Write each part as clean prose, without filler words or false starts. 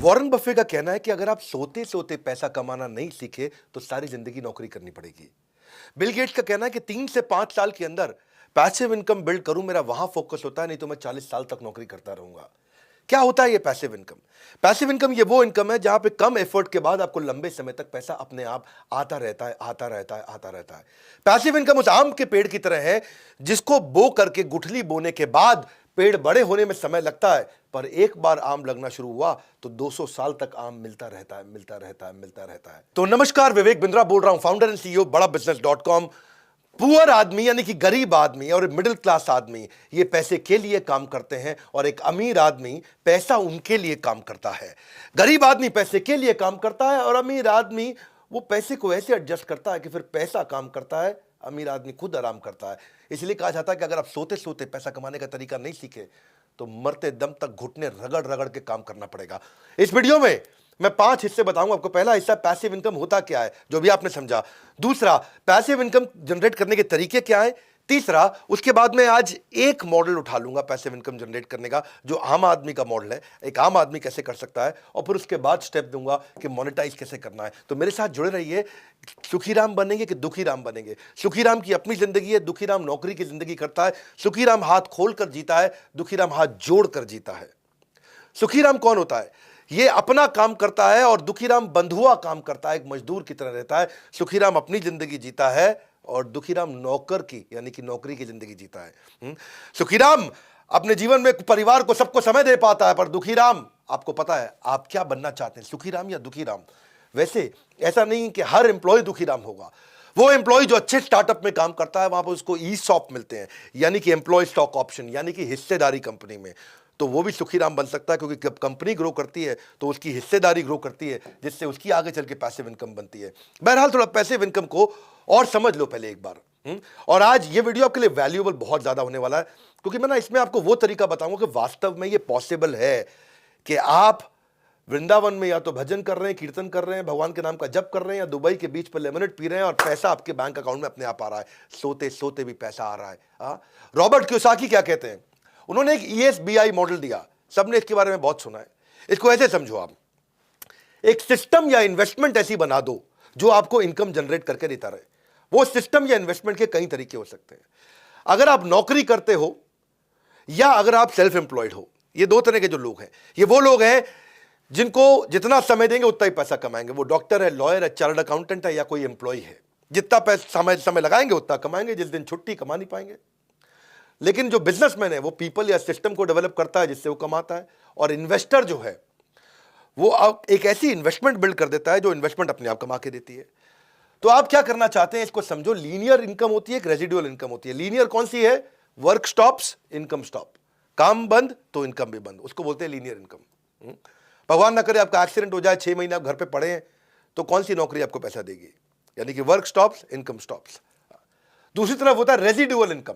Warren Buffett का कहना है कि अगर आप सोते सोते पैसा कमाना नहीं सीखे तो सारी जिंदगी नौकरी करनी पड़ेगी। बिल गेट्स का कहना है कि 3 से 5 साल के अंदर पैसिव इनकम बिल्ड करूं, मेरा वहां फोकस होता है, नहीं तो मैं 40 साल तक नौकरी करता रहूंगा। क्या होता है ये पैसिव इनकम? पैसिव इनकम ये वो इनकम है जहां पे कम एफर्ट के बाद आपको लंबे समय तक पैसा अपने आप आता रहता है, आता रहता है, आता रहता है। पैसिव इनकम उस आम के पेड़ की तरह है जिसको बो करके गुठली बोने के बाद पेड़ बड़े होने में समय लगता है, पर एक बार आम लगना शुरू हुआ तो 200 साल तक आम मिलता रहता है, मिलता रहता है, मिलता रहता है। तो नमस्कार, विवेक बिंद्रा बोल रहा हूं, फाउंडर एंड सीईओ बड़ा बिजनेस.com। पुअर आदमी यानी कि गरीब आदमी और मिडिल क्लास आदमी ये पैसे के लिए काम करते हैं और एक अमीर आदमी पैसा उनके लिए काम करता है। गरीब आदमी पैसे के लिए काम करता है और अमीर आदमी वो पैसे को ऐसे एडजस्ट करता है कि फिर पैसा काम करता है, अमीर आदमी खुद आराम करता है। इसलिए कहा जाता है कि अगर आप सोते सोते पैसा कमाने का तरीका नहीं सीखे तो मरते दम तक घुटने रगड़ रगड़ के काम करना पड़ेगा। इस वीडियो में मैं 5 हिस्से बताऊंगा आपको। पहला हिस्सा पैसिव इनकम होता क्या है, जो भी आपने समझा। दूसरा, पैसिव इनकम जनरेट करने के तरीके क्या है। तीसरा, उसके बाद में आज एक मॉडल उठा लूंगा पैसिव इनकम जनरेट करने का, जो आम आदमी का मॉडल है, एक आम आदमी कैसे कर सकता है, और फिर उसके बाद स्टेप दूंगा कि मोनेटाइज कैसे करना है। तो मेरे साथ जुड़े रहिए। सुखीराम बनेंगे कि दुखीराम बनेंगे? सुखीराम की अपनी जिंदगी है, दुखीराम नौकरी की जिंदगी करता है। सुखीराम हाथ खोल कर जीता है, दुखीराम हाथ जोड़ कर जीता है। सुखीराम कौन होता है? ये अपना काम करता है और दुखीराम बंधुआ काम करता है, एक मजदूर की तरह रहता है। सुखीराम अपनी जिंदगी जीता है और दुखीराम नौकर की यानी कि नौकरी की जिंदगी जीता है। सुखीराम अपने जीवन में परिवार को सबको समय दे पाता है, पर दुखीराम, आपको पता है आप क्या बनना चाहते हैं, सुखीराम या दुखीराम? वैसे ऐसा नहीं कि हर एम्प्लॉय दुखीराम होगा। वो एम्प्लॉय जो अच्छे स्टार्टअप में काम करता है वहां पर उसको ईसॉप मिलते हैं, यानी कि एम्प्लॉय स्टॉक ऑप्शन, यानी कि हिस्सेदारी कंपनी में, तो वो भी सुखीराम बन सकता है, क्योंकि जब कंपनी ग्रो करती है तो उसकी हिस्सेदारी ग्रो करती है, जिससे उसकी आगे चल के पैसिव इनकम बनती है। बहरहाल थोड़ा पैसिव इनकम को और समझ लो पहले एक बार। और आज ये वीडियो आपके लिए वैल्यूएबल बहुत ज्यादा होने वाला है, क्योंकि मैं ना इसमें आपको वो तरीका बताऊंगा कि वास्तव में ये पॉसिबल है कि आप वृंदावन में या तो भजन कर रहे हैं, कीर्तन कर रहे हैं, भगवान के नाम का जप कर रहे हैं, या दुबई के बीच पर लेमनेड पी रहे हैं और पैसा आपके बैंक अकाउंट में अपने आप आ रहा है, सोते सोते भी पैसा आ रहा है। रॉबर्ट कियोसाकी क्या कहते हैं? उन्होंने एक ESBI मॉडल दिया, सबने इसके बारे में बहुत सुना है। इसको ऐसे समझो, आप एक सिस्टम या इन्वेस्टमेंट ऐसी बना दो जो आपको इनकम जनरेट करके देता रहे। वो सिस्टम या इन्वेस्टमेंट के कई तरीके हो सकते हैं। अगर आप नौकरी करते हो या अगर आप सेल्फ एम्प्लॉयड हो, ये दो तरह के जो लोग हैं, ये वो लोग हैं जिनको जितना समय देंगे उतना ही पैसा कमाएंगे। वो डॉक्टर है, लॉयर है, चार्टर्ड अकाउंटेंट है, या कोई एम्प्लॉय है, जितना पैसा समय लगाएंगे उतना कमाएंगे, जिस दिन छुट्टी कमा नहीं पाएंगे। लेकिन जो बिजनेसमैन है वो पीपल या सिस्टम को डेवलप करता है जिससे वो कमाता है, और इन्वेस्टर जो है वो एक ऐसी इन्वेस्टमेंट बिल्ड कर देता है जो इन्वेस्टमेंट अपने आप कमा के देती है। तो आप क्या करना चाहते हैं इसको समझो। लीनियर इनकम होती है, एक रेजिडुअल इनकम होती है। लीनियर कौन सी है? Work stops, income stop. काम बंद तो इनकम भी बंद, उसको बोलते हैं लीनियर इनकम। भगवान ना करे आपका एक्सीडेंट हो जाए, 6 महीने आप घर पे पड़े हैं, तो कौन सी नौकरी आपको पैसा देगी? यानी कि वर्क स्टॉप्स, इनकम स्टॉप्स। दूसरी तरफ होता है रेजिडुअल इनकम।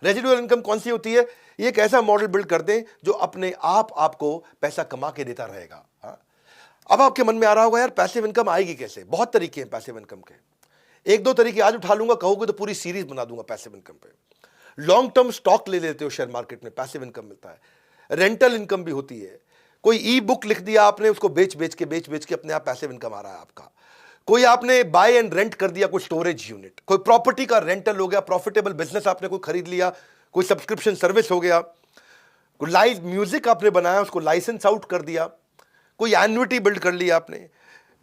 रेजिडुअल इनकम कौन सी होती है? ये एक ऐसा मॉडल बिल्ड कर दें जो अपने आप आपको पैसा कमा के देता रहेगा। अब आपके मन में आ रहा होगा, यार पैसिव इनकम आएगी कैसे? बहुत तरीके हैं पैसिव इनकम के। एक दो तरीके आज उठा लूंगा, कहोगे तो पूरी सीरीज बना दूंगा पैसिव इनकम पे। लॉन्ग टर्म स्टॉक ले लेते हो शेयर मार्केट में, पैसिव इनकम मिलता है। रेंटल इनकम भी होती है। कोई ई बुक लिख दिया आपने, उसको बेच बेच के अपने आप पैसिव इनकम आ रहा है आपका। कोई आपने बाय एंड रेंट कर दिया, कोई स्टोरेज यूनिट, कोई प्रॉपर्टी का रेंटल हो गया, प्रॉफिटेबल बिजनेस आपने कोई खरीद लिया, कोई सब्सक्रिप्शन सर्विस हो गया, कोई लाइव म्यूजिक आपने बनाया उसको लाइसेंस आउट कर दिया, कोई एन्युटी बिल्ड कर लिया आपने।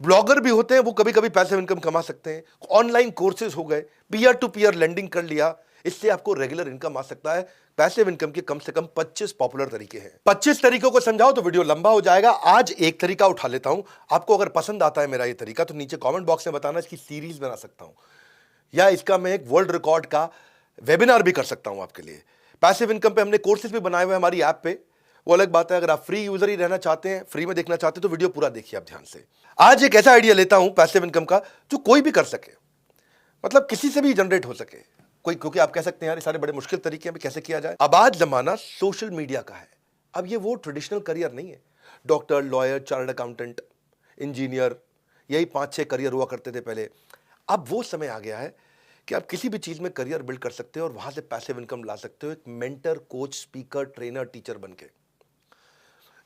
ब्लॉगर भी होते हैं, वो कभी कभी पैसिव इनकम कमा सकते हैं। ऑनलाइन कोर्सेज हो गए, पीयर टू पीयर लेंडिंग कर लिया, इससे आपको रेगुलर इनकम आ सकता है। पैसिव इनकम के कम से कम 25 पॉपुलर तरीके हैं। 25 तरीकों को समझाओ तो वीडियो लंबा हो जाएगा। आज एक तरीका उठा लेता हूं। आपको अगर पसंद आता है मेरा ये तरीका तो नीचे कमेंट बॉक्स में बताना, इसकी सीरीज बना सकता हूं, या इसका मैं एक वर्ल्ड रिकॉर्ड का वेबिनार भी कर सकता हूं आपके लिए। पैसिव इनकम पे हमने कोर्सेज भी बनाए हुए हैं हमारी ऐप पे, वो अलग बात है। अगर आप फ्री यूजर ही रहना चाहते हैं, फ्री में देखना चाहते हैं, तो वीडियो पूरा देखिए आप ध्यान से। आज एक ऐसा आइडिया लेता हूं पैसिव इनकम का जो कोई भी कर सके, मतलब किसी से भी जनरेट हो सके कोई, क्योंकि आप कह सकते हैं यार ये सारे बड़े मुश्किल तरीके हैं, कैसे किया जाए। अब आज जमाना सोशल मीडिया का है। अब ये वो ट्रेडिशनल करियर नहीं है, doctor, lawyer, chartered accountant, engineer, यही 5-6 करियर हुआ करते थे पहले। अब वो समय आ गया है कि आप किसी भी चीज में करियर बिल्ड कर सकते हो और वहां से पैसिव इनकम ला सकते हो, एक mentor, coach, speaker, trainer, teacher बनके।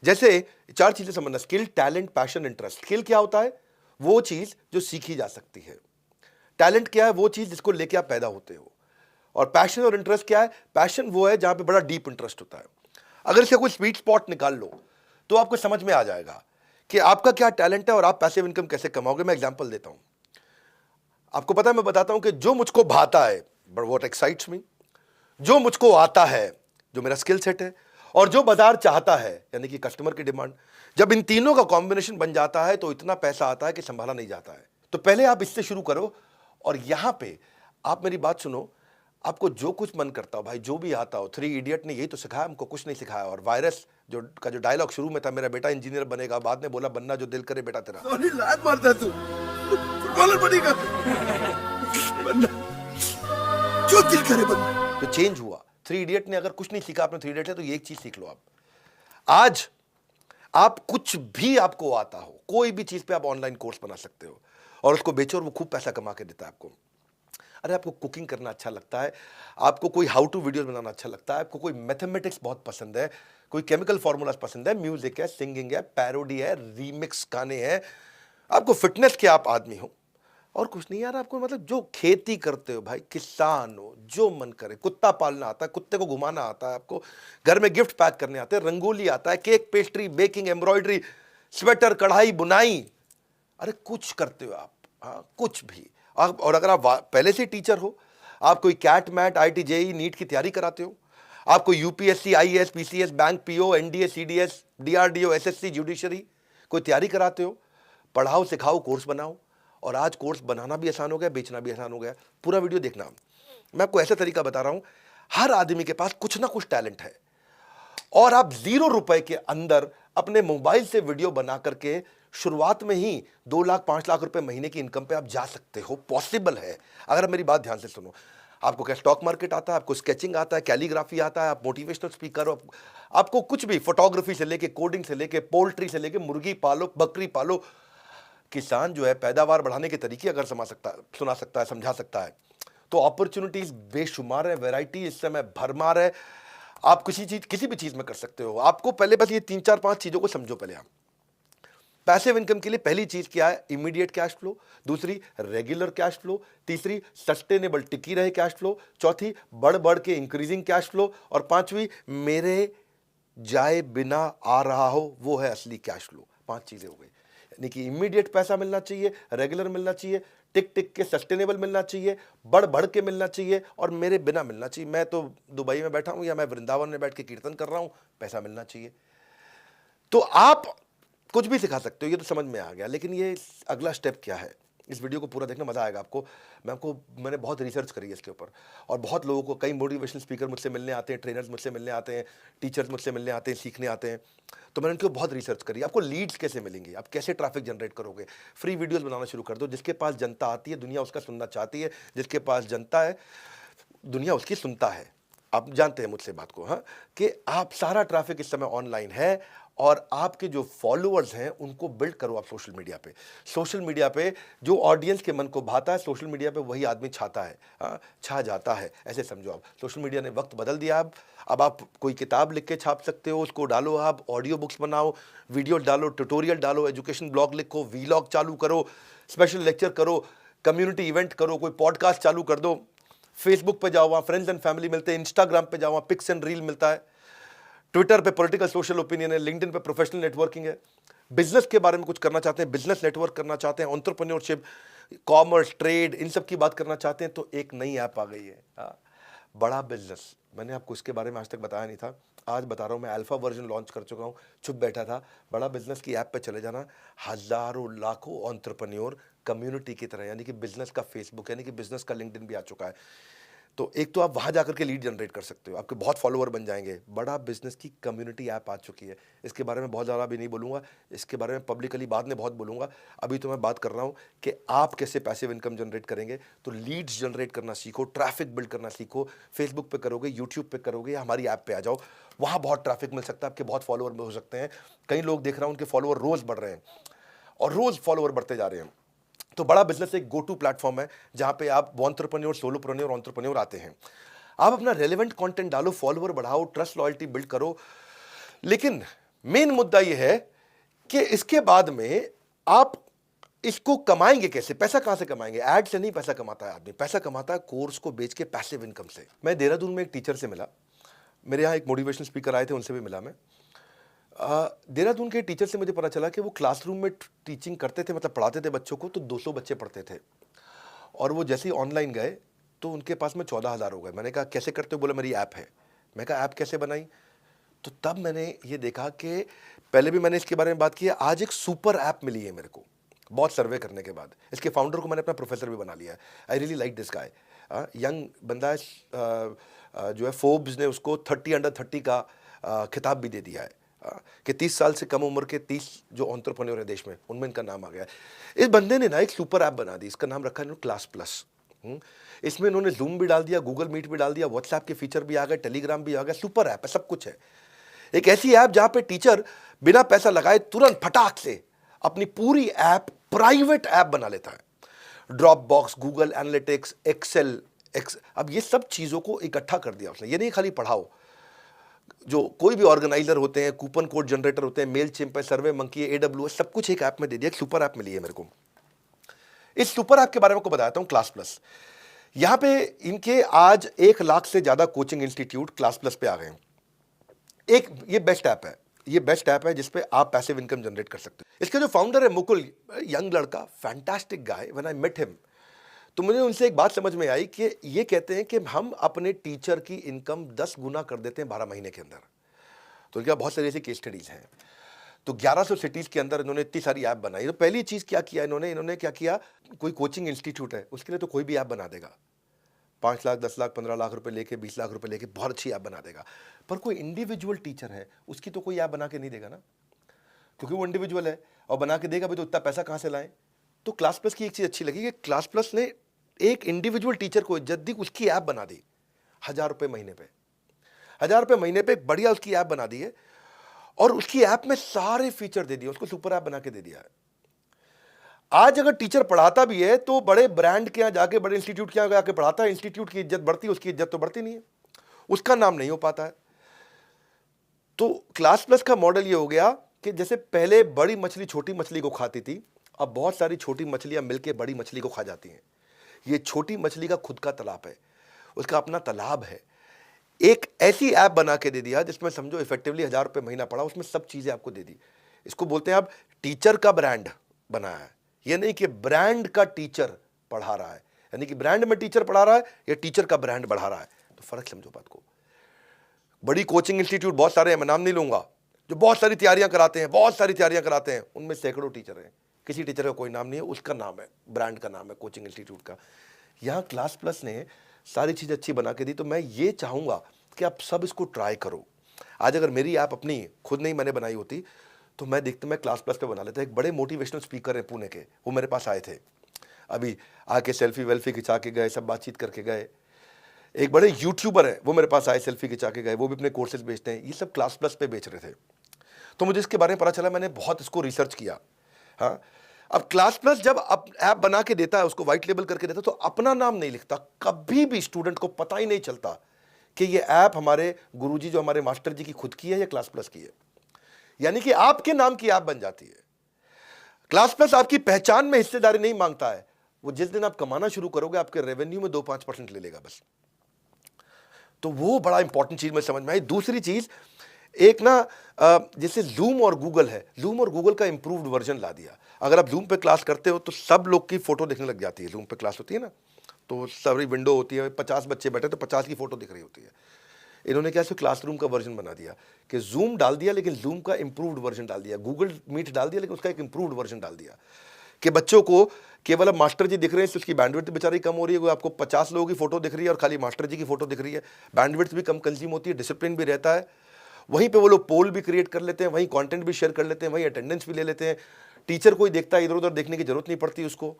जैसे 4 चीजें समझना, skill, talent, passion, interest. Skill क्या होता है? वो चीज जो सीखी जा सकती है। टैलेंट क्या है? वो चीज जिसको लेके आप पैदा होते हो। और पैशन और इंटरेस्ट क्या है? पैशन वो है जहां पे बड़ा डीप इंटरेस्ट होता है। अगर इसका कोई स्वीट स्पॉट निकाल लो तो आपको समझ में आ जाएगा कि आपका क्या टैलेंट है और आप पैसिव इनकम कैसे कमाओगे। मैं एग्जांपल देता हूं। आपको पता है, मैं बताता हूं कि जो मुझको भाता है, बट व्हाट एक्साइट्स मी, जो मुझको आता है, जो मेरा स्किल सेट है, और जो बाजार चाहता है, यानी कि कस्टमर की डिमांड, जब इन तीनों का कॉम्बिनेशन बन जाता है तो इतना पैसा आता है कि संभाला नहीं जाता है। तो पहले आप इससे शुरू करो। और यहां पे आप मेरी बात सुनो, आपको जो कुछ मन करता हो भाई, जो भी आता हो, 3 इडियट ने यही तो सिखाया हमको, कुछ नहीं सिखाया। और वायरस जो डायलॉग शुरू में था, मेरा बेटा इंजीनियर बनेगा, बाद में बोला बनना जो दिल करे बेटा तेरा। सॉरी, लात मारता तू, फुटबॉलर बनेगा, बनना जो दिल करे बनना। तो चेंज हुआ। 3 इडियट ने अगर कुछ नहीं सीखा आपने 3 इडियट है, तो ये एक चीज सीख लो आप। आज आप कुछ भी आपको आता हो, कोई भी चीज पे आप ऑनलाइन कोर्स बना सकते हो और उसको बेचो और वो खूब पैसा कमा के देता है आपको। अरे आपको कुकिंग करना अच्छा लगता है, आपको कोई हाउ टू वीडियो बनाना अच्छा लगता है, आपको कोई मैथमेटिक्स बहुत पसंद है, कोई केमिकल फॉर्मूलाज पसंद है, म्यूजिक है, सिंगिंग है, पैरोडी है, रीमिक्स गाने हैं, आपको फिटनेस के आप आदमी हो और कुछ नहीं यार, आपको मतलब जो खेती करते हो भाई, किसान हो, जो मन करे, कुत्ता पालना आता है, कुत्ते को घुमाना आता है, आपको घर में गिफ्ट पैक करने आते हैं, रंगोली आता है, cake, pastry, baking, embroidery, sweater, कढ़ाई, बुनाई, अरे कुछ करते हो आप। हाँ, कुछ भी। और अगर आप पहले से टीचर हो, आप कोई CAT MAT, IT, JEE, NEET की तैयारी कराते हो, आप कोई UPSC, IAS, PCS, bank PO, NDA, CDS, DRDO, SSC, judiciary, कोई तैयारी कराते हो, पढ़ाओ, सिखाओ, कोर्स बनाओ। और आज कोर्स बनाना भी आसान हो गया, बेचना भी आसान हो गया। पूरा वीडियो देखना। मैं आपको ऐसा तरीका बता रहा हूं, हर आदमी के पास कुछ ना कुछ टैलेंट है और आप 0 रुपए के अंदर अपने मोबाइल से वीडियो बना करके शुरुआत में ही 2 लाख 5 लाख रुपए महीने की इनकम पे आप जा सकते हो। पॉसिबल है, अगर आप मेरी बात ध्यान से सुनो। आपको क्या स्टॉक मार्केट आता है, आपको स्केचिंग आता है, कैलीग्राफी आता है, आप मोटिवेशनल स्पीकर हो, आपको कुछ भी, फोटोग्राफी से लेके, कोडिंग से लेके, पोल्ट्री से लेके, मुर्गी पालो, बकरी पालो। किसान जो है पैदावार बढ़ाने के तरीके अगर सुना सकता है, समझा सकता है, तो अपॉर्चुनिटीज बेशुमार है, वैरायटी इस समय भरमार है। आप किसी भी चीज में कर सकते हो। आपको पहले बस ये 3-4-5 चीजों को समझो। पहले आप पैसिव इनकम के लिए पहली चीज क्या है? Immediate cash flow. दूसरी, रेगुलर कैश फ्लो। तीसरी, सस्टेनेबल टिकी रहे कैश फ्लो। चौथी, बढ़ बढ़ के इंक्रीजिंग कैश फ्लो। और पांचवी, मेरे जाए बिना आ रहा हो, वो है असली कैश फ्लो। 5 चीजें हो गई। यानी कि इमीडिएट पैसा मिलना चाहिए, रेगुलर मिलना चाहिए, टिक टिक के सस्टेनेबल मिलना चाहिए, बढ़ बढ़ के मिलना चाहिए, और मेरे बिना मिलना चाहिए। मैं तो दुबई में बैठा हूं या मैं वृंदावन में बैठ के कीर्तन कर रहा हूं, पैसा मिलना चाहिए। तो आप कुछ भी सिखा सकते हो, ये तो समझ में आ गया। लेकिन ये अगला स्टेप क्या है? इस वीडियो को पूरा देखना, मजा आएगा आपको। मैंने बहुत रिसर्च करी है इसके ऊपर, और बहुत लोगों को, कई मोटिवेशनल स्पीकर मुझसे मिलने आते हैं, ट्रेनर्स मुझसे मिलने आते हैं, टीचर्स मुझसे मिलने आते हैं, सीखने आते हैं। तो मैंने उनके बहुत रिसर्च करी। आपको लीड्स कैसे मिलेंगे, आप कैसे ट्रैफिक जनरेट करोगे? फ्री वीडियोस बनाना शुरू कर दो। जिसके पास जनता आती है, दुनिया उसका सुनना चाहती है। जिसके पास जनता है, दुनिया उसकी सुनता है। आप जानते हैं मुझसे बात को, हाँ, कि आप सारा ट्रैफिक इस समय ऑनलाइन है, और आपके जो फॉलोअर्स हैं उनको बिल्ड करो आप सोशल मीडिया पे। सोशल मीडिया पे जो ऑडियंस के मन को भाता है, सोशल मीडिया पे वही आदमी छाता है, हाँ, छा जाता है, ऐसे समझो आप। सोशल मीडिया ने वक्त बदल दिया। अब आप कोई किताब लिख के छाप सकते हो, उसको डालो, आप ऑडियो बुक्स बनाओ, वीडियो डालो, ट्यूटोरियल डालो, एजुकेशन ब्लॉग लिखो, वीलॉग चालू करो, स्पेशल लेक्चर करो, कम्युनिटी इवेंट करो, कोई पॉडकास्ट चालू कर दो, फेसबुक पे जाओ, वहाँ फ्रेंड्स एंड फैमिली मिलते हैं, इंस्टाग्राम पे जाओ, वहाँ पिक्स एंड रील मिलता है, ट्विटर पे पॉलिटिकल सोशल ओपिनियन है, लिंक्डइन पे प्रोफेशनल नेटवर्किंग है। बिजनेस के बारे में कुछ करना चाहते हैं, बिजनेस नेटवर्क करना चाहते हैं, एंटरप्रेन्योरशिप, कॉमर्स, ट्रेड, इन सब की बात करना चाहते हैं, तो एक नई ऐप आ गई है, हाँ, बड़ा बिजनेस। मैंने आपको इसके बारे में आज तक बताया नहीं था, आज बता रहा हूँ। मैं अल्फा वर्जन लॉन्च कर चुका हूँ, चुप बैठा था। बड़ा बिजनेस की ऐप पे चले जाना, हजारों लाखों एंटरप्रेन्योर कम्युनिटी की तरह, यानी कि बिजनेस का फेसबुक, यानी कि बिजनेस का लिंक्डइन भी आ चुका है। तो एक तो आप वहाँ जाकर के लीड जनरेट कर सकते हो, आपके बहुत फॉलोअर बन जाएंगे। बड़ा बिजनेस की कम्युनिटी ऐप आ चुकी है। इसके बारे में बहुत ज़्यादा भी नहीं बोलूँगा, इसके बारे में पब्लिकली बाद में बहुत बोलूँगा। अभी तो मैं बात कर रहा हूँ कि आप कैसे पैसिव इनकम जनरेट करेंगे। तो लीड्स जनरेट करना सीखो, ट्रैफिक बिल्ड करना सीखो। फेसबुक पे करोगे, यूट्यूब पे करोगे, या हमारी ऐप पे आ जाओ, वहाँ बहुत ट्रैफिक मिल सकता है, आपके बहुत फॉलोअर हो सकते हैं। कई लोग देख रहा हूँ उनके फॉलोअर रोज़ बढ़ रहे हैं, और रोज़ फॉलोअर बढ़ते जा रहे हैं। तो बड़ा बिजनेस एक गो टू प्लेटफॉर्म है जहाँ पे आप एंटरप्रेन्योर, सोलोप्रेन्योर, एंटरप्रेन्योर आते हैं। आप अपना रेलेवेंट कंटेंट डालो, फॉलोअर बढ़ाओ, ट्रस्ट लॉयल्टी बिल्ड करो। लेकिन मेन मुद्दा यह है कि इसके बाद में आप इसको कमाएंगे कैसे, पैसा कहां से कमाएंगे? ऐड से नहीं पैसा कमाता है आदमी, पैसा कमाता है कोर्स को बेच के पैसिव इनकम से। मैं देहरादून में एक टीचर से मिला, मेरे यहाँ एक मोटिवेशनल स्पीकर आए थे, उनसे भी मिला मैं। देहरादून के टीचर से मुझे पता चला कि वो क्लासरूम में टीचिंग करते थे, मतलब पढ़ाते थे बच्चों को, तो 200 बच्चे पढ़ते थे, और वो जैसे ही ऑनलाइन गए तो उनके पास में 14,000 हो गए। मैंने कहा कैसे करते हो? बोला मेरी ऐप है। मैं कहा ऐप कैसे बनाई? तो तब मैंने ये देखा कि पहले भी मैंने इसके बारे में बात की है, आज एक सुपर ऐप मिली है मेरे को, बहुत सर्वे करने के बाद। इसके फाउंडर को मैंने अपना प्रोफेसर भी बना लिया है। I really like this guy, young बंदा है, जो है फोर्ब्स ने उसको 30 अंडर 30 का खिताब भी दे दिया है, कि 30 साल से कम उम्र के 30 जो एंटरप्रेन्योर है देश में, उनमें इनका नाम आ गया है। इस बंदे ने ना एक सुपर ऐप बना दी, इसका नाम रखा है क्लास प्लस। इसमें इन्होंने जूम भी डाल दिया, गूगल मीट भी डाल दिया, व्हाट्सएप के फीचर भी आ गए, टेलीग्राम भी आ गया, सुपर ऐप है, सब कुछ है। एक ऐसी ऐप जहां पे टीचर बिना पैसा लगाए तुरंत फटाक से अपनी पूरी ऐप प्राइवेट ऐप बना लेता है। Dropbox, Google Analytics, Excel, अब ये सब चीज़ों को इकट्ठा कर दिया उसने। ये नहीं खाली पढ़ाओ, जो कोई भी ऑर्गेनाइजर होते हैं, कूपन कोड जनरेटर होते हैं, मेल चिम्प है, सर्वे मंकी है, AWS, सब कुछ एक ऐप में दे दिया। एक सुपर ऐप मिली है मेरे को। इस सुपर ऐप के बारे में को बताता हूँ, क्लास प्लस। यहाँ पे इनके आज 1 लाख से ज़्यादा कोचिंग इंस्टीट्यूट क्लास प्लस पे आ गए हैं। एक ये बेस्ट ऐप है, ये बेस्ट ऐप है जिसपे आप पैसिव इनकम जनरेट कर सकते हो। इसका जो फाउंडर है मुकुल, यंग लड़का, fantastic guy. When I met him तो मुझे उनसे एक बात समझ में आई कि ये कहते हैं कि हम अपने टीचर की इनकम 10 गुना कर देते हैं 12 महीने के अंदर। तो इनका बहुत सारी ऐसी केस स्टडीज हैं। तो 1100 सिटीज़ के अंदर इन्होंने इतनी सारी ऐप बनाई। तो पहली चीज़ क्या किया इन्होंने क्या किया, कोई कोचिंग इंस्टीट्यूट है उसके लिए तो कोई भी ऐप बना देगा, 5 लाख, 10 लाख, 15 लाख रुपए लेके, 20 लाख रुपए लेके बहुत अच्छी ऐप बना देगा। पर कोई इंडिविजुअल टीचर है, उसकी तो कोई ऐप बना के नहीं देगा ना, क्योंकि वो इंडिविजुअल है, और बना के देगा भी तो इतना पैसा कहाँ से लाएं। तो क्लास प्लस की एक चीज़ अच्छी लगी कि क्लास प्लस ने एक इंडिविजुअल टीचर को इज्जत दी, उसकी ऐप बना दी 1,000 रुपये महीने पे, 1,000 रुपये महीने पे बढ़िया उसकी ऐप बना दी है, और उसकी ऐप में सारे फीचर दे दिए, उसको सुपर ऐप बना के दे दिया है। आज अगर टीचर पढ़ाता भी है तो बड़े ब्रांड के यहाँ जाके, बड़े इंस्टीट्यूट के यहाँ जाके पढ़ाता है, इंस्टीट्यूट की इज्जत बढ़ती है, उसकी इज्जत तो बढ़ती नहीं है, उसका नाम नहीं हो पाता है। तो क्लास प्लस का मॉडल ये हो गया कि जैसे पहले बड़ी मछली छोटी मछली को खाती थी, अब बहुत सारी छोटी मछलियां मिलकर बड़ी मछली को खा जाती हैं। ये छोटी मछली का खुद का तालाब है, उसका अपना तालाब है। एक ऐसी ऐप बना के दे दिया जिसमें समझो इफेक्टिवली 1,000 रुपये महीना पड़ा, उसमें सब चीज़ें आपको दे दी। इसको बोलते हैं आप टीचर का ब्रांड बनाया है। ये नहीं कि ब्रांड का टीचर पढ़ा रहा है, यानी कि ब्रांड में टीचर पढ़ा रहा है या टीचर का ब्रांड बढ़ा रहा है। तो फर्क समझो बात को। बड़ी कोचिंग इंस्टीट्यूट बहुत सारे हैं, मैं नाम नहीं लूंगा, जो बहुत सारी तैयारियां कराते हैं, बहुत सारी तैयारियां कराते हैं, उनमें सैकड़ों टीचर हैं, किसी टीचर का कोई नाम नहीं है, उसका नाम है, ब्रांड का नाम है कोचिंग इंस्टीट्यूट का। यहाँ क्लास प्लस ने सारी चीज़ अच्छी बना के दी। तो मैं ये चाहूँगा कि आप सब इसको ट्राई करो। आज अगर मेरी ऐप अपनी खुद नहीं मैंने बनाई होती तो मैं क्लास प्लस पे बना लेता। एक बड़े मोटिवेशनल स्पीकर हैं पुणे के, वो मेरे पास आए थे, अभी आके सेल्फी वेल्फी खिंचा के गए, सब बातचीत करके गए। एक बड़े यूट्यूबर हैं, वो मेरे पास आए, सेल्फी खिंचा के गए, वो भी अपने कोर्सेज बेचते हैं। ये सब क्लास प्लस पे बेच रहे थे। तो मुझे इसके बारे में पता चला, मैंने बहुत इसको रिसर्च किया। हाँ, अब क्लास प्लस जब ऐप बना के देता है, उसको व्हाइट लेबल करके देता है, तो अपना नाम नहीं लिखता। कभी भी स्टूडेंट को पता ही नहीं चलता कि ये ऐप हमारे गुरुजी, जो हमारे मास्टर जी की खुद की है या क्लास प्लस की है। यानी कि आपके नाम की ऐप बन जाती है। क्लास प्लस आपकी पहचान में हिस्सेदारी नहीं मांगता है। वो जिस दिन आप कमाना शुरू करोगे, आपके रेवेन्यू में 2-5% ले लेगा बस। तो वो बड़ा इंपॉर्टेंट चीज में समझ में आई। दूसरी चीज, एक ना जैसे जूम और गूगल है, जूम और गूगल का इंप्रूव्ड वर्जन ला दिया। अगर आप जूम पे क्लास करते हो तो सब लोग की फोटो दिखने लग जाती है। जूम पे क्लास होती है ना, तो सारी विंडो होती है, 50 बच्चे बैठे तो 50 की फोटो दिख रही होती है। इन्होंने क्या क्लासरूम का वर्जन बना दिया कि जूम डाल दिया, लेकिन जूम का इंप्रूव्ड वर्जन डाल दिया। गूगल मीट डाल दिया, लेकिन उसका एक इंप्रूव्ड वर्जन डाल दिया कि बच्चों को केवल अब मास्टर जी दिख रहे हैं, तो उसकी बैंडविड्थ बेचारी कम हो रही है। आपको 50 लोगों की फोटो दिख रही है और खाली मास्टर जी की फोटो दिख रही है, बैंडविड्थ भी कम कंज्यूम होती है, डिसिप्लिन भी रहता है। वहीं पे वो लोग पोल भी क्रिएट कर लेते हैं, वहीं कंटेंट भी शेयर कर लेते हैं, वहीं अटेंडेंस भी ले लेते हैं। टीचर कोई देखता है, इधर उधर देखने की जरूरत नहीं पड़ती उसको।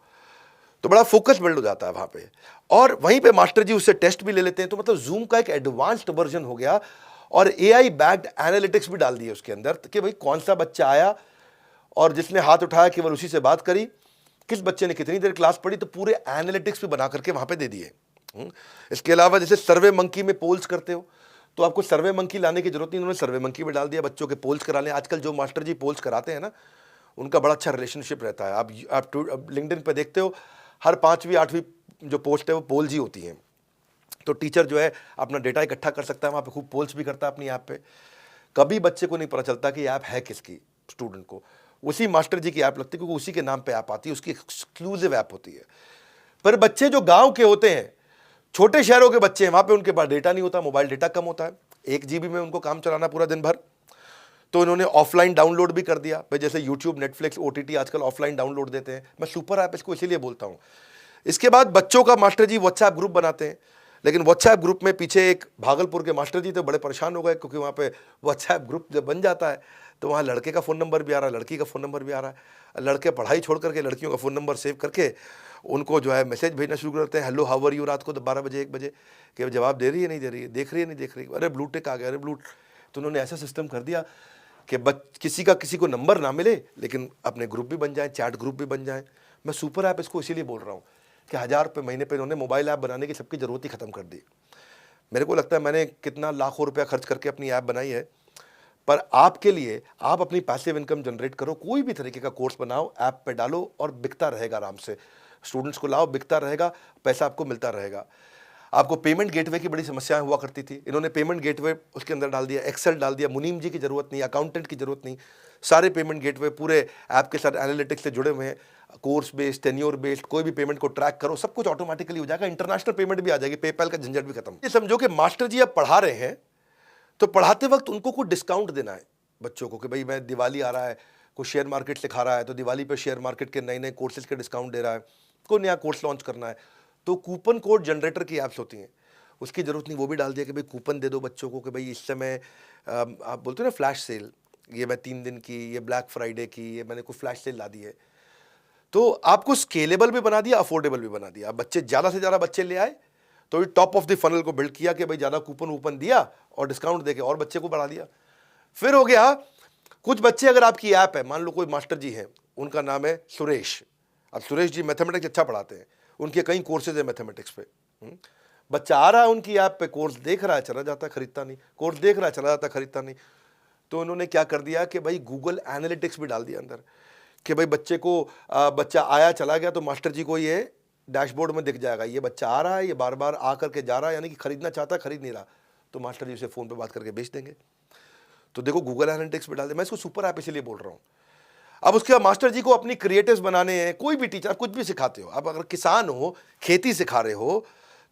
तो बड़ा फोकस बिल्ड हो जाता है वहां पे, और वहीं पे मास्टर जी उससे टेस्ट भी ले लेते हैं। तो मतलब जूम का एक एडवांस्ड वर्जन हो गया, और एआई बैक्ड एनालिटिक्स भी डाल दिए उसके अंदर कि भाई कौन सा बच्चा आया और जिसने हाथ उठाया केवल उसी से बात करी, किस बच्चे ने कितनी देर क्लास पढ़ी, तो पूरे एनालिटिक्स भी बना करके वहां पे दे दिए। इसके अलावा जैसे सर्वे मंकी में पोल्स करते हो, तो आपको सर्वे मंकी लाने की जरूरत नहीं, उन्होंने सर्वे मंकी में डाल दिया, बच्चों के पोल्स करा लें। आजकल जो मास्टर जी पोल्स कराते हैं ना, उनका बड़ा अच्छा रिलेशनशिप रहता है। आप लिंक्डइन पे देखते हो, हर 5वीं 8वीं जो पोस्ट है वो पोल्स ही होती हैं। तो टीचर जो है अपना डेटा इकट्ठा कर सकता है, वहाँ पे खूब पोल्स भी करता है अपनी ऐप पे। कभी बच्चे को नहीं पता चलता कि ऐप है किसकी, स्टूडेंट को उसी मास्टर जी की ऐप लगती है, क्योंकि उसी के नाम पे ऐप आती है, उसकी एक्सक्लूसिव ऐप होती है। पर बच्चे जो गांव के होते हैं, छोटे शहरों के बच्चे हैं, वहाँ पे उनके पास डेटा नहीं होता, मोबाइल डेटा कम होता है, 1 GB में उनको काम चलाना पूरा दिन भर। तो इन्होंने ऑफलाइन डाउनलोड भी कर दिया भाई, जैसे यूट्यूब, नेटफ्लिक्स, OTT आजकल ऑफलाइन डाउनलोड देते हैं। मैं सुपर ऐप इसको इसीलिए बोलता हूँ। इसके बाद बच्चों का मास्टर जी व्हाट्सएप ग्रुप बनाते हैं, लेकिन व्हाट्सएप ग्रुप में पीछे एक भागलपुर के मास्टर जी तो बड़े परेशान हो गए, क्योंकि वहाँ पे व्हाट्सएप ग्रुप जब बन जाता है तो वहाँ लड़के का फ़ोन नंबर भी आ रहा है, लड़की का फ़ोन नंबर भी आ रहा है। लड़के पढ़ाई छोड़ करके लड़कियों का फ़ोन नंबर सेव करके उनको जो है मैसेज भेजना शुरू करते हैं, हेलो हाउ आर यू, रात को 12 बजे 1 बजे, कि जवाब दे रही है नहीं दे रही है, देख रही है नहीं देख रही है, अरे ब्लू टिक आ गया, अरे ब्लू। तो उन्होंने ऐसा सिस्टम कर दिया कि किसी को नंबर ना मिले, लेकिन अपने ग्रुप भी बन जाए, चैट ग्रुप भी बन जाए। मैं सुपर ऐप इसको इसीलिए बोल रहा हूँ कि 1000 रुपये महीने पर इन्होंने मोबाइल ऐप बनाने की सबकी ज़रूरत ही ख़त्म कर दी। मेरे को लगता है मैंने कितना लाखों रुपया खर्च करके अपनी ऐप बनाई है, पर आपके लिए आप अपनी पैसिव इनकम जनरेट करो, कोई भी तरीके का कोर्स बनाओ, ऐप पे डालो और बिकता रहेगा आराम से। स्टूडेंट्स को लाओ, बिकता रहेगा, पैसा आपको मिलता रहेगा। आपको पेमेंट गेटवे की बड़ी समस्याएं हुआ करती थी, इन्होंने पेमेंट गेटवे उसके अंदर डाल दिया, एक्सेल डाल दिया, मुनीम जी की जरूरत नहीं, अकाउंटेंट की जरूरत नहीं, सारे पेमेंट गेटवे पूरे ऐप के साथ एनालिटिक्स से जुड़े हुए हैं। कोर्स बेस्ड, टेन्योर बेस्ड, कोई भी पेमेंट को ट्रैक करो, सब कुछ ऑटोमेटिकली हो जाएगा। इंटरनेशनल पेमेंट भी आ जाएगी, पेपैल का झंझट भी खत्म। ये समझो कि मास्टर जी अब पढ़ा रहे हैं, तो पढ़ाते वक्त उनको कुछ डिस्काउंट देना है बच्चों को, कि भाई मैं दिवाली आ रहा है, कोई शेयर मार्केट सिखा रहा है तो दिवाली पे शेयर मार्केट के नए नए कोर्सेज के डिस्काउंट दे रहा है, कोई नया कोर्स लॉन्च करना है, तो कूपन कोड जनरेटर की ऐप्स होती हैं, उसकी ज़रूरत नहीं, वो भी डाल दिया कि भाई कूपन दे दो बच्चों को, कि भाई इस समय आप बोलते हो ना फ्लैश सेल, ये मैं 3 दिन की, ये ब्लैक फ्राइडे की, ये मैंने कोई फ्लैश सेल ला दी है। तो आपको स्केलेबल भी बना दिया, अफोर्डेबल भी बना दिया। बच्चे ज़्यादा से ज़्यादा बच्चे ले आए तो ये टॉप ऑफ द फनल को बिल्ड किया कि भाई ज़्यादा कूपन वूपन दिया और डिस्काउंट देके और बच्चे को बढ़ा दिया। फिर हो गया कुछ बच्चे, अगर आपकी ऐप है, मान लो कोई मास्टर जी हैं, उनका नाम है सुरेश, अब सुरेश जी मैथमेटिक्स अच्छा पढ़ाते हैं, उनके कई कोर्सेज है मैथमेटिक्स पे। बच्चा आ रहा है उनकी ऐप पे, कोर्स देख रहा है, चला जाता है, खरीदता नहीं, कोर्स देख रहा है, चला जाता है, खरीदता नहीं। तो उन्होंने क्या कर दिया कि भाई गूगल एनालिटिक्स भी डाल दिया अंदर, कि भाई बच्चे को बच्चा आया चला गया तो मास्टर जी को ये डैशबोर्ड में दिख जाएगा, ये बच्चा आ रहा है, ये बार बार आ करके जा रहा है, यानी कि खरीदना चाहता है, खरीद नहीं रहा, तो मास्टर जी उसे फ़ोन पे बात करके बेच देंगे। तो देखो गूगल एनालिटिक्स पे डाल दे। मैं इसको सुपर ऐप इसलिए बोल रहा हूँ। अब उसके बाद मास्टर जी को अपनी क्रिएटिव्स बनाने हैं, कोई भी टीचर कुछ भी सिखाते हो, अब अगर किसान हो, खेती सिखा रहे हो,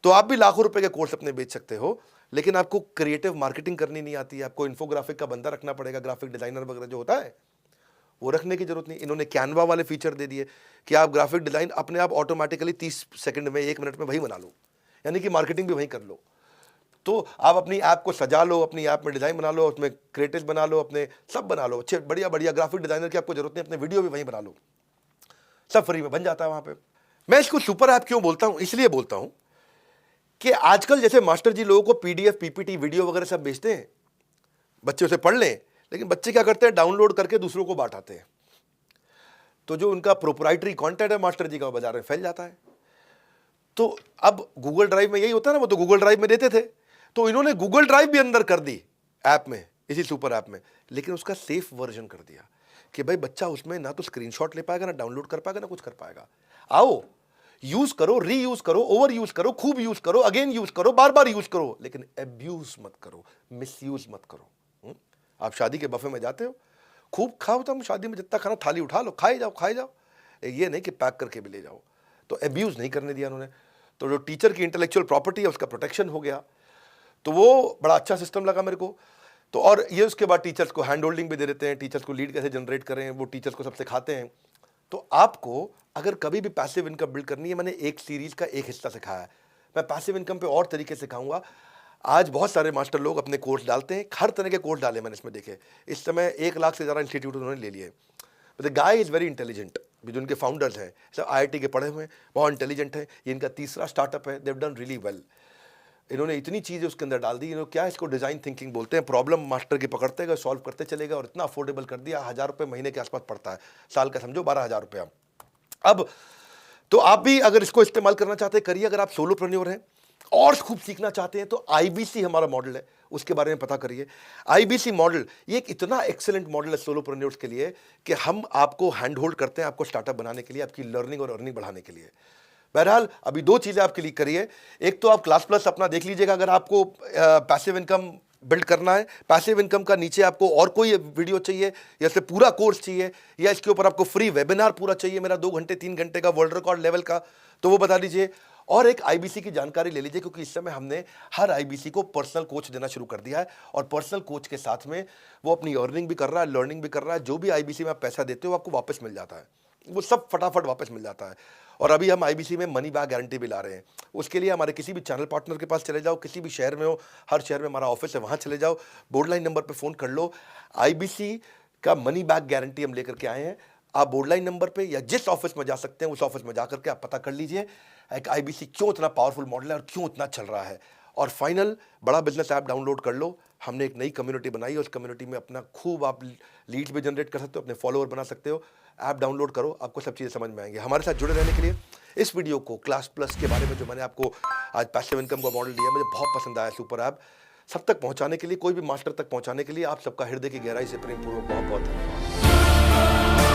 तो आप भी लाखों रुपए के कोर्स अपने बेच सकते हो, लेकिन आपको क्रिएटिव मार्केटिंग करनी नहीं आती है, आपको इन्फोग्राफिक का बंदा रखना पड़ेगा, ग्राफिक डिजाइनर वगैरह जो होता है वो रखने की जरूरत नहीं। इन्होंने कैनवा वाले फीचर दे दिए कि आप ग्राफिक डिजाइन अपने आप ऑटोमेटिकली 30 सेकंड में, 1 मिनट में वही बना लो, यानी कि मार्केटिंग भी वहीं कर लो। तो आप अपनी ऐप को सजा लो, अपनी ऐप में डिज़ाइन बना लो, उसमें क्रिएटिव बना लो, अपने सब बना लो, अच्छे बढ़िया बढ़िया ग्राफिक डिज़ाइनर की आपको जरूरत नहीं, अपने वीडियो भी वहीं बना लो, सब फ्री में बन जाता है वहाँ पे। मैं इसको सुपर ऐप क्यों बोलता हूँ, इसलिए बोलता हूँ कि आजकल जैसे मास्टर जी लोगों को PDF, PPT, वीडियो वगैरह सब बेचते हैं, बच्चे उसे पढ़ लें, लेकिन बच्चे क्या करते हैं, डाउनलोड करके दूसरों को बांटाते हैं। तो जो उनका प्रोप्राइटरी कंटेंट है मास्टर जी का, बाजार में फैल जाता है। तो अब गूगल ड्राइव में यही होता है ना, वो तो गूगल ड्राइव में देते थे, तो इन्होंने गूगल ड्राइव भी अंदर कर दी ऐप में, इसी सुपर ऐप में, लेकिन उसका सेफ वर्जन कर दिया कि भाई बच्चा उसमें ना तो स्क्रीनशॉट ले पाएगा, ना डाउनलोड कर पाएगा, ना कुछ कर पाएगा। आओ यूज करो, रीयूज करो, ओवर यूज करो, खूब यूज करो, अगेन यूज करो, बार बार यूज करो, लेकिन एब्यूज मत करो, मिसयूज मत करो। आप शादी के बफे में जाते हो, खूब खाओ, तुम शादी में जितना खाना थाली उठा लो, खाए जाओ खाए जाओ, ये नहीं कि पैक करके भी ले जाओ। तो एब्यूज नहीं करने दिया उन्होंने। तो जो टीचर की इंटेलेक्चुअल प्रॉपर्टी है उसका प्रोटेक्शन हो गया, तो वो बड़ा अच्छा सिस्टम लगा मेरे को। तो और ये उसके बाद टीचर्स को हैंड होल्डिंग भी दे देते हैं, टीचर्स को लीड कैसे जनरेट करें, वो टीचर्स को सब सिखाते हैं। तो आपको अगर कभी भी पैसिव इनकम बिल्ड करनी है, मैंने एक सीरीज का एक हिस्सा सिखाया है, मैं पैसिव इनकम पे और तरीके सिखाऊंगा। आज बहुत सारे मास्टर लोग अपने कोर्स डालते हैं, हर तरह के कोर्स डाले मैंने इसमें देखे। इस समय 1 लाख से ज़्यादा इंस्टीट्यूट उन्होंने ले लिए। The guy is very intelligent, जो उनके फाउंडर्स हैं सब IIT के पढ़े हुए हैं, बहुत इंटेलिजेंट है। ये इनका तीसरा स्टार्टअप है, देव डन रियली वेल। इन्होंने इतनी चीज़ें उसके अंदर डाल दी, इन्होंने क्या इसको डिज़ाइन थिंकिंग बोलते हैं, प्रॉब्लम मास्टर की पकड़ते गए, सॉल्व करते चले गए, और इतना अफोर्डेबल कर दिया, 1000 रुपये महीने के आसपास पड़ता है, साल का समझो 12,000 रुपया। अब तो आप भी अगर इसको इस्तेमाल करना चाहते हैं करिए, अगर आप सोलोप्रेन्योर हैं और खूब सीखना चाहते हैं तो आईबीसी हमारा मॉडल है, उसके बारे में पता करिए। आईबीसी मॉडल ये एक इतना एक्सेलेंट मॉडल है सोलोप्रेन्योर्स के लिए कि हम आपको हैंड होल्ड करते हैं आपको स्टार्टअप बनाने के लिए, आपकी लर्निंग और अर्निंग बढ़ाने के लिए। बहरहाल अभी 2 चीज़ें आप क्लिक करिए। एक तो आप क्लास प्लस अपना देख लीजिएगा अगर आपको पैसिव इनकम बिल्ड करना है। पैसिव इनकम का नीचे आपको और कोई वीडियो चाहिए या इससे पूरा कोर्स चाहिए या इसके ऊपर आपको फ्री वेबिनार पूरा चाहिए मेरा 2 घंटे 3 घंटे का वर्ल्ड रिकॉर्ड लेवल का, तो वो बता दीजिए। और एक आईबीसी की जानकारी ले लीजिए क्योंकि इस समय हमने हर आईबीसी को पर्सनल कोच देना शुरू कर दिया है और पर्सनल कोच के साथ में वो अपनी अर्निंग भी कर रहा है, लर्निंग भी कर रहा है। जो भी आईबीसी में आप पैसा देते हो आपको वापस मिल जाता है, वो सब फटाफट वापस मिल जाता है। और अभी हम आईबीसी में मनी बैक गारंटी भी ला रहे हैं। उसके लिए हमारे किसी भी चैनल पार्टनर के पास चले जाओ, किसी भी शहर में हो, हर शहर में हमारा ऑफिस है, वहाँ चले जाओ, बोर्ड लाइन नंबर पे फ़ोन कर लो। आईबीसी का मनी बैक गारंटी हम लेकर के आए हैं। आप बोर्ड लाइन नंबर पे या जिस ऑफिस में जा सकते हैं उस ऑफिस में जाकर के आप पता कर लीजिए एक आईबीसी क्यों इतना पावरफुल मॉडल है और क्यों इतना चल रहा है। और फाइनल, बड़ा बिजनेस ऐप डाउनलोड कर लो। हमने एक नई कम्युनिटी बनाई है, उस कम्युनिटी में अपना खूब आप लीड्स भी जनरेट कर सकते हो, अपने फॉलोअर बना सकते हो। ऐप डाउनलोड करो, आपको सब चीज़ें समझ में आएंगी। हमारे साथ जुड़े रहने के लिए इस वीडियो को क्लास प्लस के बारे में जो मैंने आपको आज पैसिव इनकम का मॉडल दिया मुझे बहुत पसंद आया। सुपर ऐप सब तक पहुंचाने के लिए, कोई भी मास्टर तक पहुंचाने के लिए आप सबका हृदय की गहराई से प्रेमपूर्वक बहुत बहुत धन्यवाद।